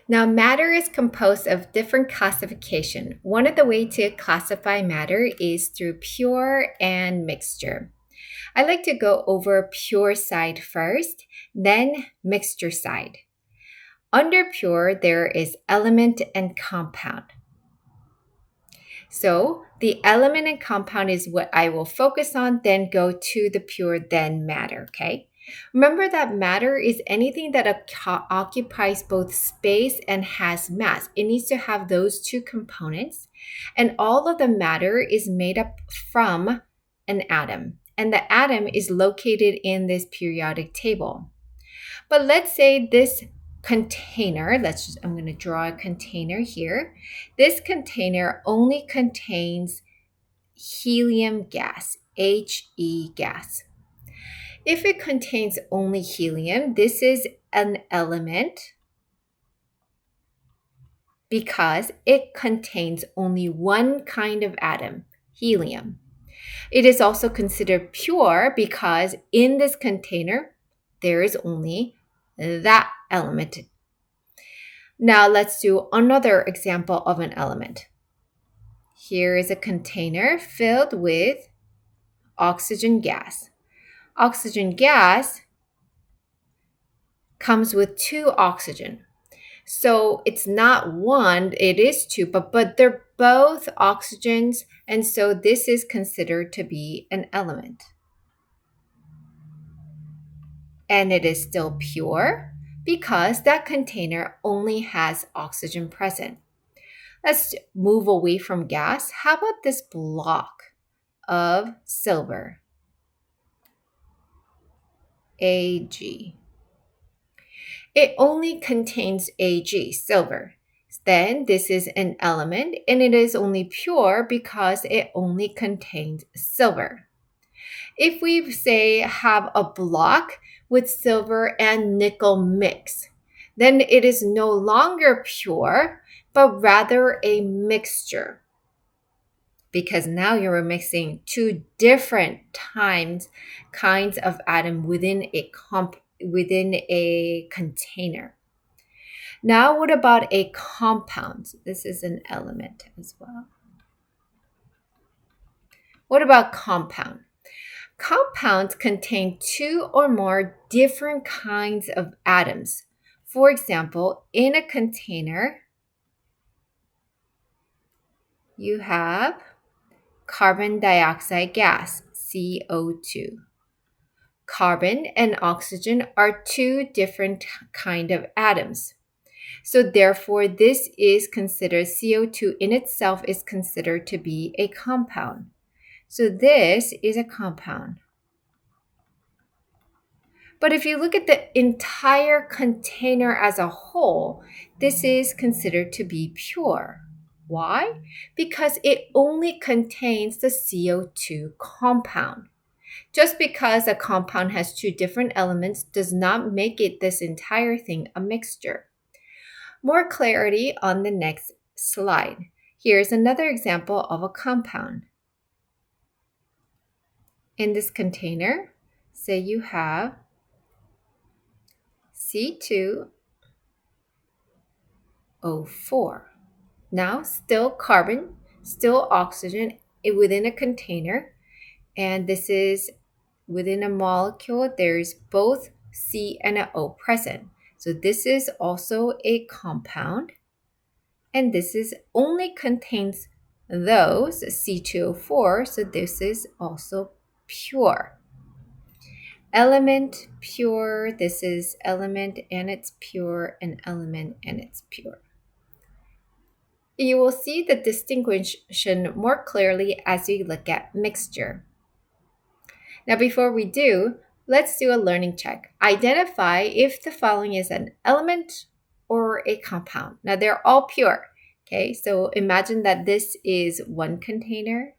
Now, matter is composed of different classification. One of the ways to classify matter is through pure and mixture. I like to go over pure side first, then mixture side. Under pure, there is element and compound. So the element and compound is what I will focus on, then go to the pure, then matter, okay? Remember that matter is anything that occupies both space and has mass. It needs to have those two components. And all of the matter is made up from an atom. And the atom is located in this periodic table. But let's say this container, I'm going to draw a container here. This container only contains helium gas, He gas. If it contains only helium, this is an element because it contains only one kind of atom, helium. It is also considered pure because in this container, there is only that element. Now let's do another example of an element. Here is a container filled with oxygen gas. Oxygen gas comes with two oxygen. So it's not one, it is two, but they're both oxygens, and so this is considered to be an element. And it is still pure because that container only has oxygen present. Let's move away from gas. How about this block of silver? Ag. It only contains Ag, silver. Then this is an element and it is only pure because it only contains silver. If we say have a block with silver and nickel mix, then it is no longer pure, but rather a mixture. Because now you're mixing two different kinds of atom within a container. Now, what about a compound? This is an element as well. What about compound? Compounds contain two or more different kinds of atoms. For example, in a container, you have carbon dioxide gas, CO2. Carbon and oxygen are two different kind of atoms. So therefore, this is considered, CO2 in itself is considered to be a compound. So this is a compound. But if you look at the entire container as a whole, this is considered to be pure. Why? Because it only contains the CO2 compound. Just because a compound has two different elements does not make it this entire thing a mixture. More clarity on the next slide. Here's another example of a compound. In this container, say you have C2O4. Now, still carbon, still oxygen within a container. And this is within a molecule, there's both C and an O present. So this is also a compound. And this is only contains those C2O4. So this is also pure. Element, pure. This is element and it's pure, and element and it's pure. You will see the distinction more clearly as we look at mixture. Now, before we do, let's do a learning check. Identify if the following is an element or a compound. Now, they're all pure. Okay, so imagine that this is one container,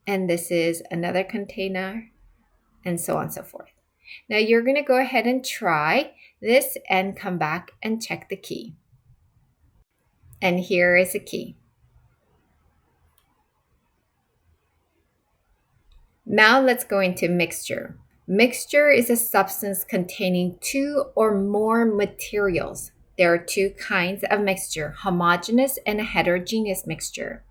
and this is another container, and so on and so forth. Now, you're going to go ahead and try this and come back and check the key. And here is a key. Now let's go into mixture. Mixture is a substance containing two or more materials. there are two kinds of mixture, homogeneous and a heterogeneous mixture.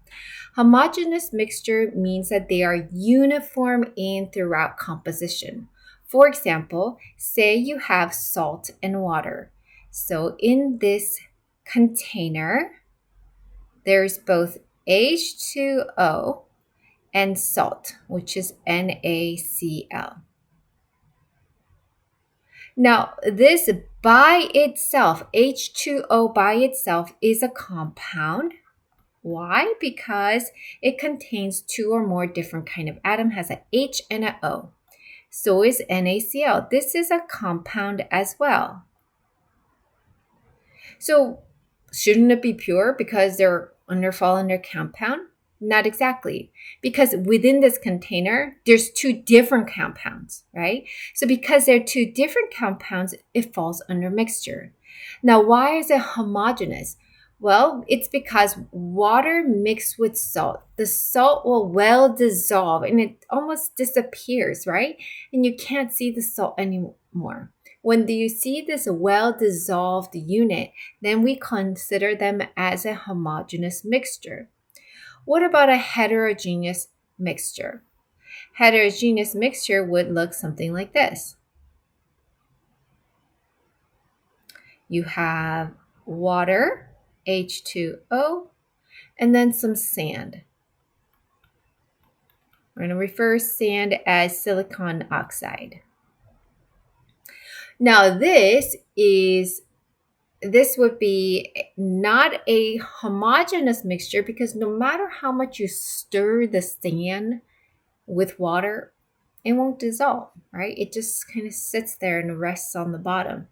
Homogeneous mixture means that they are uniform in throughout composition. For example, say you have salt and water. So in this container, there's both H2O and salt, which is NaCl. Now, this by itself, H2O by itself, is a compound. Why? Because it contains two or more different kind of atom, has a H and a O. So is NaCl. This is a compound as well. So shouldn't it be pure because they're fall under compound? Not exactly, because within this container, there's two different compounds, right? So because they're two different compounds, it falls under mixture. Now, why is it homogeneous? Well, it's because water mixed with salt. The salt will well dissolve and it almost disappears, right? And you can't see the salt anymore. When you see this well-dissolved unit, then we consider them as a homogeneous mixture. What about a heterogeneous mixture? Heterogeneous mixture would look something like this. You have water, H2O, and then some sand. We're going to refer sand as silicon oxide. Now this would be not a homogeneous mixture because no matter how much you stir the sand with water, it won't dissolve, right? It just kind of sits there and rests on the bottom.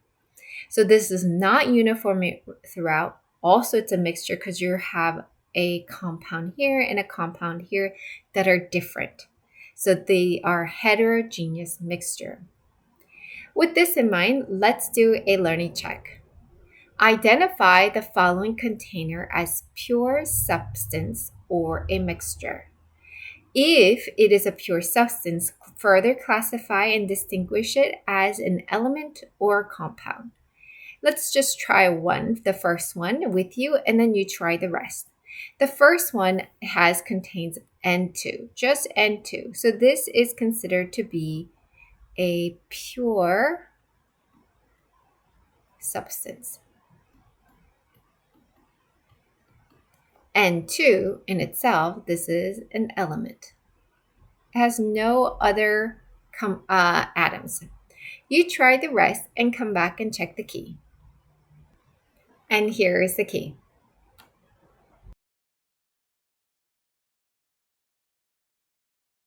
So this is not uniform throughout. Also, it's a mixture because you have a compound here and a compound here that are different. So they are heterogeneous mixture. With this in mind, let's do a learning check. Identify the following container as pure substance or a mixture. If it is a pure substance, further classify and distinguish it as an element or compound. Let's just try the first one with you, and then you try the rest. The first one contains N2, just N2. So this is considered to be a pure substance. N2 in itself, this is an element. It has no other atoms. You try the rest and come back and check the key. And here is the key.